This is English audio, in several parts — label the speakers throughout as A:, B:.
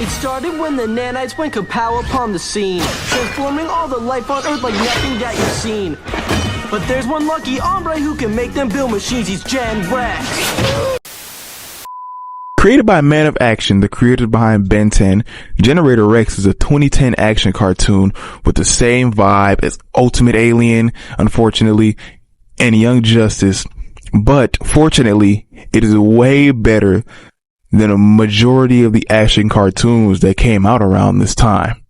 A: It started when the nanites went kapow upon the scene, transforming all the life on Earth like nothing that you've seen. But there's one lucky hombre who can make them build machines. He's Gen Rex.
B: Created by Man of Action, the creators behind Ben 10, Generator Rex is a 2010 action cartoon with the same vibe as Ultimate Alien, unfortunately, and Young Justice. But fortunately, it is way better than a majority of the action cartoons that came out around this time.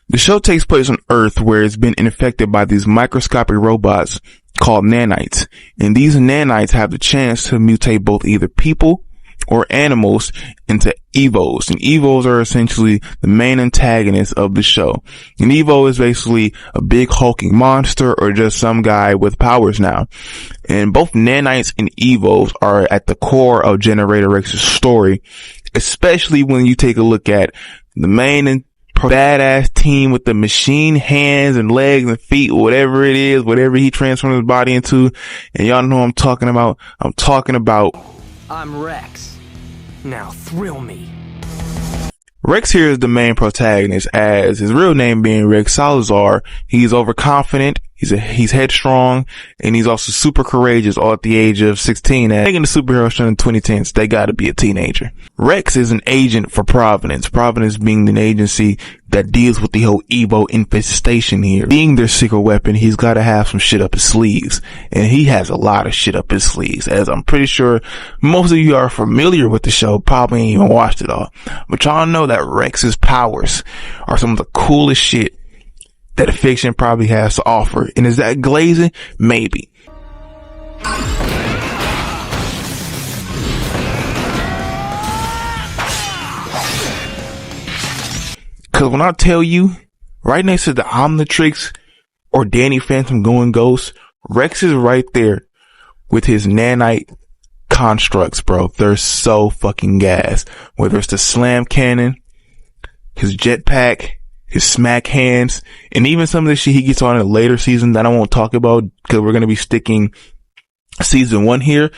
B: The show takes place on Earth, where it's been infected by these microscopic robots called nanites. And these nanites have the chance to mutate both either people or animals into Evos. And Evos are essentially the main antagonists of the show. An Evo is basically a big hulking monster or just some guy with powers now. And both nanites and Evos are at the core of Generator Rex's story, especially when you take a look at the main and badass team with the machine hands and legs and feet, whatever it is, whatever he transforms his body into. And y'all know what I'm talking about.
A: I'm Rex. Now thrill me.
B: Rex here is the main protagonist, as his real name being Rex Salazar. He's overconfident, he's headstrong, and he's also super courageous, all at the age of 16. And making the superhero show in the 2010s, they gotta be a teenager. Rex is an agent for Providence. Providence being an agency that deals with the whole Evo infestation here. Being their secret weapon, he's gotta have some shit up his sleeves. And he has a lot of shit up his sleeves, as I'm pretty sure most of you are familiar with the show, probably ain't even watched it all. But y'all know that Rex's powers are some of the coolest shit that the fiction probably has to offer. And is that glazing? Maybe. Cause when I tell you, right next to the Omnitrix or Danny Phantom going Ghost, Rex is right there with his nanite constructs, bro. They're so fucking gas. Whether it's the slam cannon, his jetpack, his smack hands, and even some of the shit he gets on in a later season that I won't talk about because we're going to be sticking season 1 here.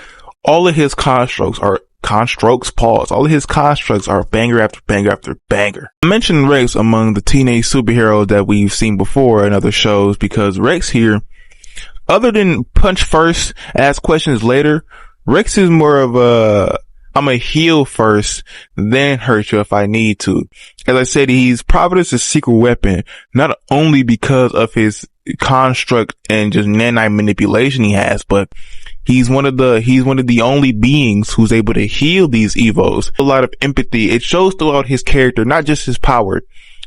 B: All of his constructs are all of his constructs are banger after banger after banger. I mentioned Rex among the teenage superheroes that we've seen before in other shows because Rex here, other than punch first, ask questions later, Rex is more of I'm a heal first, then hurt you if I need to. As I said, he's Providence's secret weapon, not only because of his construct and just nanite manipulation he has, but he's one of the only beings who's able to heal these Evos. A lot of empathy. It shows throughout his character, not just his power,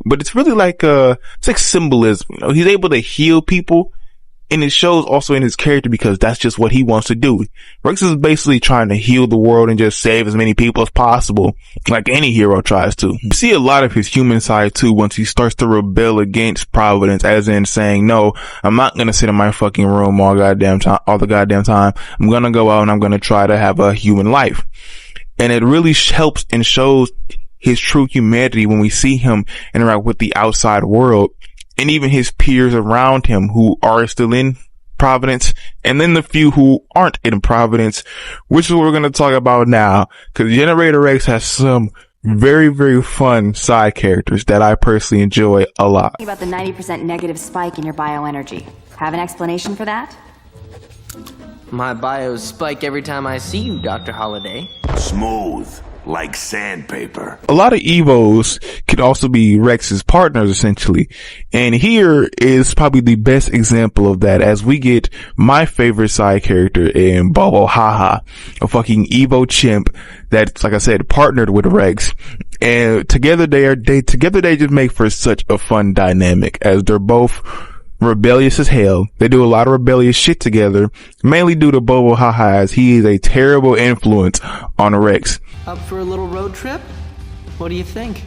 B: but it's really like, it's like symbolism. You know, he's able to heal people. And it shows also in his character because that's just what he wants to do. Rex is basically trying to heal the world and just save as many people as possible, like any hero tries to. You see a lot of his human side too once he starts to rebel against Providence, as in saying, no, I'm not gonna sit in my fucking room all the goddamn time. I'm gonna go out and I'm gonna try to have a human life. And it really helps and shows his true humanity when we see him interact with the outside world. And even his peers around him who are still in Providence, and then the few who aren't in Providence, which is what we're going to talk about now, because Generator Rex has some very, very fun side characters that I personally enjoy a lot.
C: About the 90% negative spike in your bioenergy. Have an explanation for that?
A: My bios spike every time I see you, Dr. Holiday.
D: Smooth, like sandpaper.
B: A lot of Evos could also be Rex's partners, essentially. And here is probably the best example of that, as we get my favorite side character in Bobo Haha, a fucking Evo chimp that's, like I said, partnered with Rex. And together they just make for such a fun dynamic, as they're both rebellious as hell. They do a lot of rebellious shit together, mainly due to Bobo Haha, as he is a terrible influence on Rex.
A: Up for a little road trip? What do you think?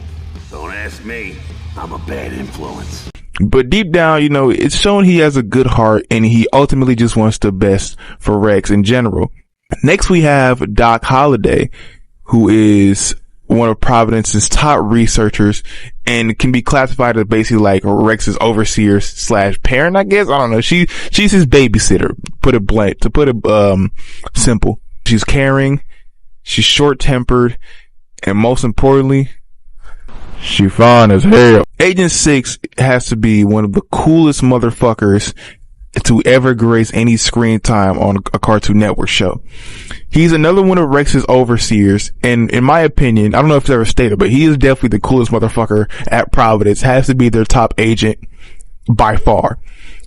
D: Don't ask me. I'm a bad influence.
B: But deep down, you know, it's shown he has a good heart and he ultimately just wants the best for Rex in general. Next we have Doc Holliday, who is one of Providence's top researchers and can be classified as basically like Rex's overseer / parent, I guess. I don't know. She's his babysitter, to put it simple. She's caring. she's short-tempered, and most importantly, she fine as hell. Agent 6 has to be one of the coolest motherfuckers to ever grace any screen time on a Cartoon Network show. He's another one of Rex's overseers, and in my opinion, I don't know if it's ever stated, but he is definitely the coolest motherfucker at Providence. Has to be their top agent by far.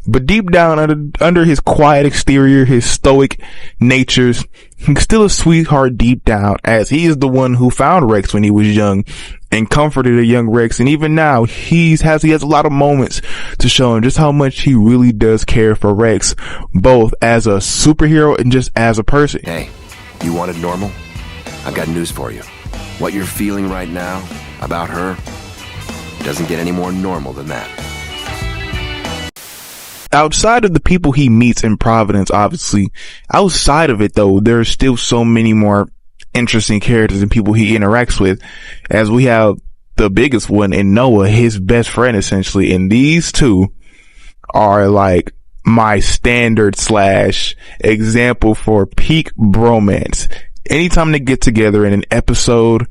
B: But deep down under his quiet exterior, his stoic natures, he's still a sweetheart deep down, as he is the one who found Rex when he was young and comforted a young Rex. And even now, he has a lot of moments to show him just how much he really does care for Rex, both as a superhero and just as a person.
E: Hey, you wanted normal? I've got news for you. What you're feeling right now about her doesn't get any more normal than that.
B: Outside of the people he meets in Providence, obviously, outside of it though, there are still so many more interesting characters and people he interacts with, as we have the biggest one in Noah, his best friend essentially, and these two are like my standard / example for peak bromance. Anytime they get together in an episode,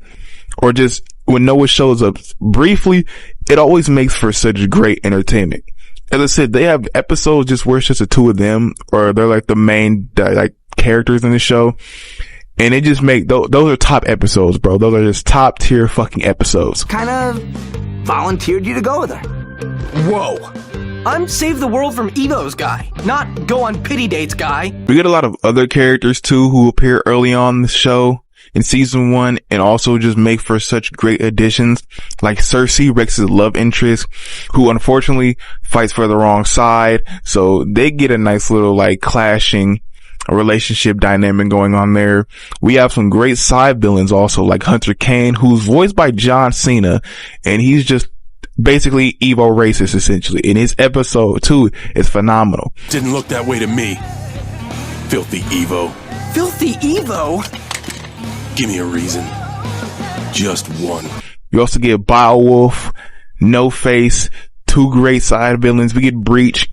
B: or just when Noah shows up briefly, it always makes for such great entertainment. As I said, they have episodes just where it's just the two of them, or they're like the main like characters in the show, and they just make those are top episodes, bro. Those are just top tier fucking episodes.
F: Kind of volunteered you to go with her.
A: Whoa. I'm Save the World from Evo's guy, not go on pity dates guy.
B: We get a lot of other characters too who appear early on in the show in season 1 and also just make for such great additions, like Cersei, Rex's love interest, who unfortunately fights for the wrong side. So they get a nice little like clashing relationship dynamic going on there. We have some great side villains also, like Hunter Kane, who's voiced by John Cena, and he's just basically Evo racist essentially. In his episode 2 is phenomenal.
D: Didn't look that way to me. Filthy Evo.
A: Filthy Evo?
D: Give me a reason. Just one.
B: You also get Beowulf, No Face, two great side villains. We get Breach,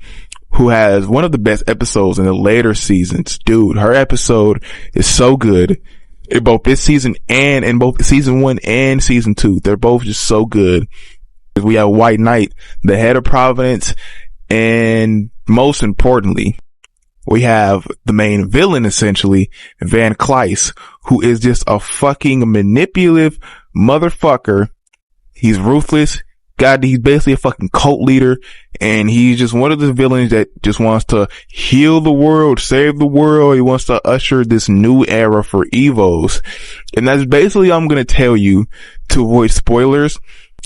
B: who has one of the best episodes in the later seasons. Dude, her episode is so good in both this season and in both season 1 and season 2. They're both just so good. We have White Knight, the head of Providence, and most importantly, we have the main villain, essentially, Van Cleis, who is just a fucking manipulative motherfucker. He's ruthless. God, he's basically a fucking cult leader, and he's just one of the villains that just wants to heal the world, save the world. He wants to usher this new era for Evos. And that's basically all I'm going to tell you to avoid spoilers,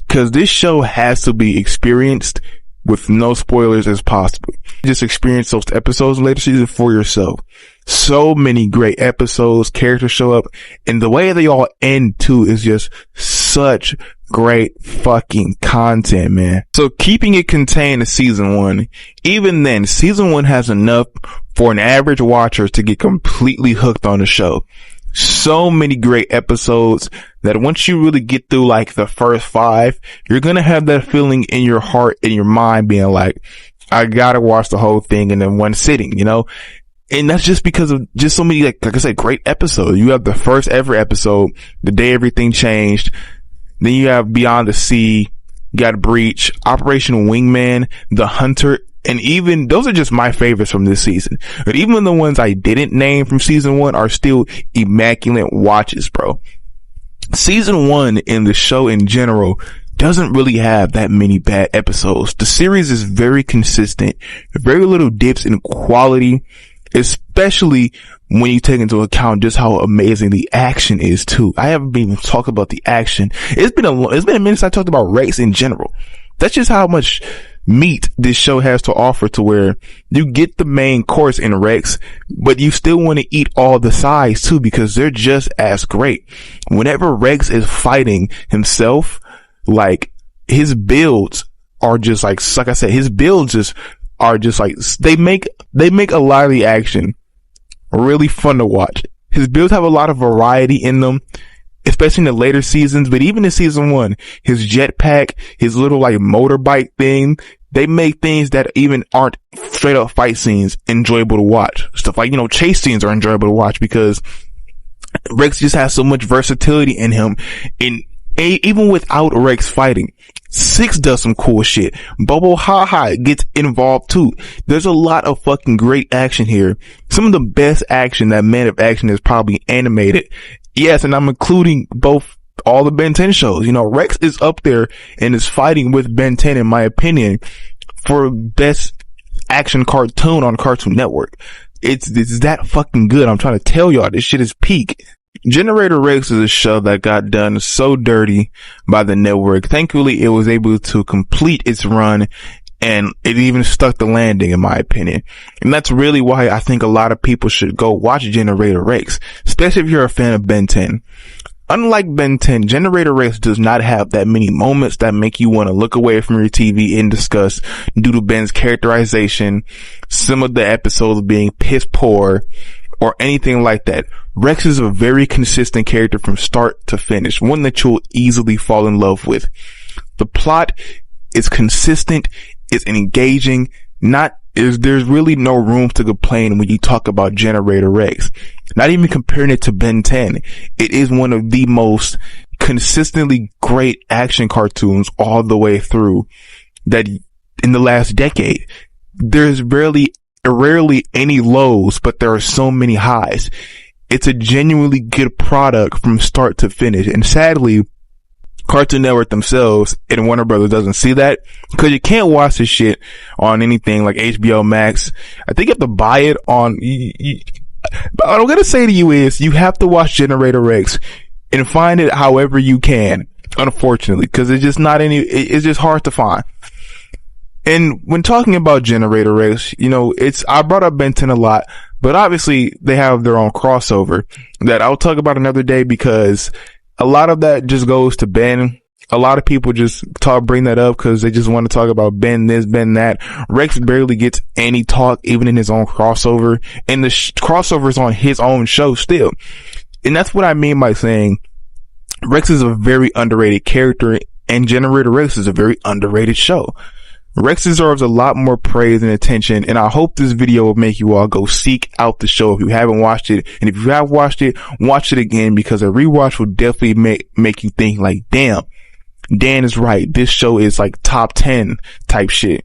B: because this show has to be experienced with no spoilers as possible. Just experience those episodes later season for yourself. So many great episodes, characters show up, and the way they all end too is just such great fucking content, man. So keeping it contained to season 1, even then, season 1 has enough for an average watcher to get completely hooked on the show. So many great episodes that once you really get through like the first 5, you're going to have that feeling in your heart and your mind being like, I gotta watch the whole thing in one sitting, you know? And that's just because of just so many, like I said, great episodes. You have the first ever episode, The Day Everything Changed. Then you have Beyond the Sea, you got Breach, Operation Wingman, The Hunter, and even those are just my favorites from this season. But even the ones I didn't name from season 1 are still immaculate watches, bro. Season 1 in the show in general doesn't really have that many bad episodes. The series is very consistent, very little dips in quality, especially when you take into account just how amazing the action is too. I haven't even talked about the action. It's been a minute since I talked about Rex in general. That's just how much meat this show has to offer, to where you get the main course in Rex, but you still want to eat all the sides too, because they're just as great. Whenever Rex is fighting himself, like his builds are just like I said, his builds just are just like, they make a lot of the action really fun to watch. His builds have a lot of variety in them, especially in the later seasons, but even in season 1, his jetpack, his little like motorbike thing, they make things that even aren't straight up fight scenes enjoyable to watch. Stuff like, chase scenes are enjoyable to watch because Rex just has so much versatility in him. Even without Rex fighting, Six does some cool shit. Bobo Haha gets involved too. There's a lot of fucking great action here. Some of the best action that Man of Action is probably animated. Yes, and I'm including all the Ben 10 shows. You know, Rex is up there and is fighting with Ben 10, in my opinion, for best action cartoon on Cartoon Network. It's that fucking good. I'm trying to tell y'all, this shit is peak. Generator Rex is a show that got done so dirty by the network. Thankfully, it was able to complete its run, and it even stuck the landing, in my opinion. And that's really why I think a lot of people should go watch Generator Rex, especially if you're a fan of Ben 10. Unlike Ben 10, Generator Rex does not have that many moments that make you want to look away from your TV in disgust due to Ben's characterization, some of the episodes being piss poor, or anything like that. Rex is a very consistent character from start to finish, one that you'll easily fall in love with. The plot is consistent, it's engaging, there's really no room to complain when you talk about Generator Rex. Not even comparing it to Ben 10. It is one of the most consistently great action cartoons all the way through that in the last decade. There's rarely any lows, but there are so many highs. It's a genuinely good product from start to finish. And sadly, Cartoon Network themselves and Warner Brothers doesn't see that, because you can't watch this shit on anything like HBO Max. I think you have to buy it on, but what I'm going to say to you is you have to watch Generator Rex and find it however you can, unfortunately, because it's just it's just hard to find. And when talking about Generator Rex, you know, I brought up Ben 10 a lot, but obviously they have their own crossover that I'll talk about another day, because a lot of that just goes to Ben. A lot of people just bring that up because they just want to talk about Ben this, Ben that. Rex barely gets any talk, even in his own crossover, and the crossover is on his own show still. And that's what I mean by saying Rex is a very underrated character, and Generator Rex is a very underrated show. Rex deserves a lot more praise and attention, and I hope this video will make you all go seek out the show if you haven't watched it. And if you have watched it, watch it again, because a rewatch will definitely make you think like, damn, Dan is right. This show is like top 10 type shit.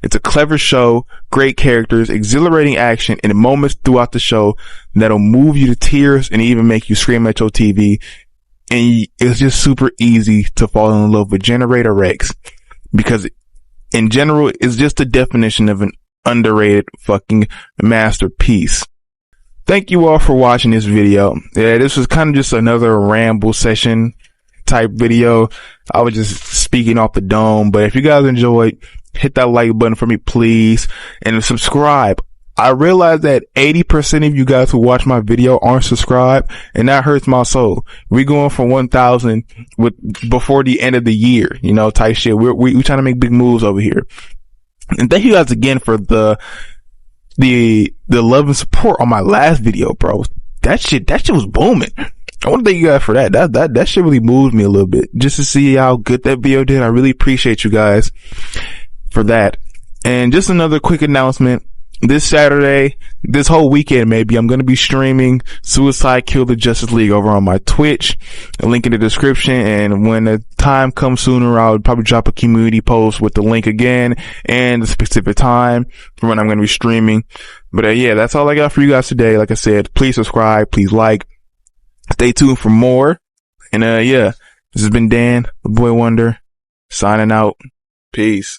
B: It's a clever show, great characters, exhilarating action, and moments throughout the show that'll move you to tears and even make you scream at your TV. And it's just super easy to fall in love with Generator Rex, because in general, it's just the definition of an underrated fucking masterpiece. Thank you all for watching this video. Yeah, this was kind of just another ramble session type video. I was just speaking off the dome, but if you guys enjoyed, hit that like button for me, please, and subscribe. I realize that 80% of you guys who watch my video aren't subscribed, and that hurts my soul. We're going for 1,000 before the end of the year, you know, type shit. We're trying to make big moves over here. And thank you guys again for the love and support on my last video, bro. That shit was booming. I want to thank you guys for that. That shit really moved me a little bit, just to see how good that video did. I really appreciate you guys for that. And just another quick announcement. This Saturday, this whole weekend maybe, I'm going to be streaming Suicide Kill the Justice League over on my Twitch. A link in the description, and when the time comes sooner, I'll probably drop a community post with the link again and the specific time for when I'm going to be streaming. But yeah, that's all I got for you guys today. Like I said, please subscribe, please like, stay tuned for more. And yeah, this has been Dan, the Boy Wonder, signing out. Peace.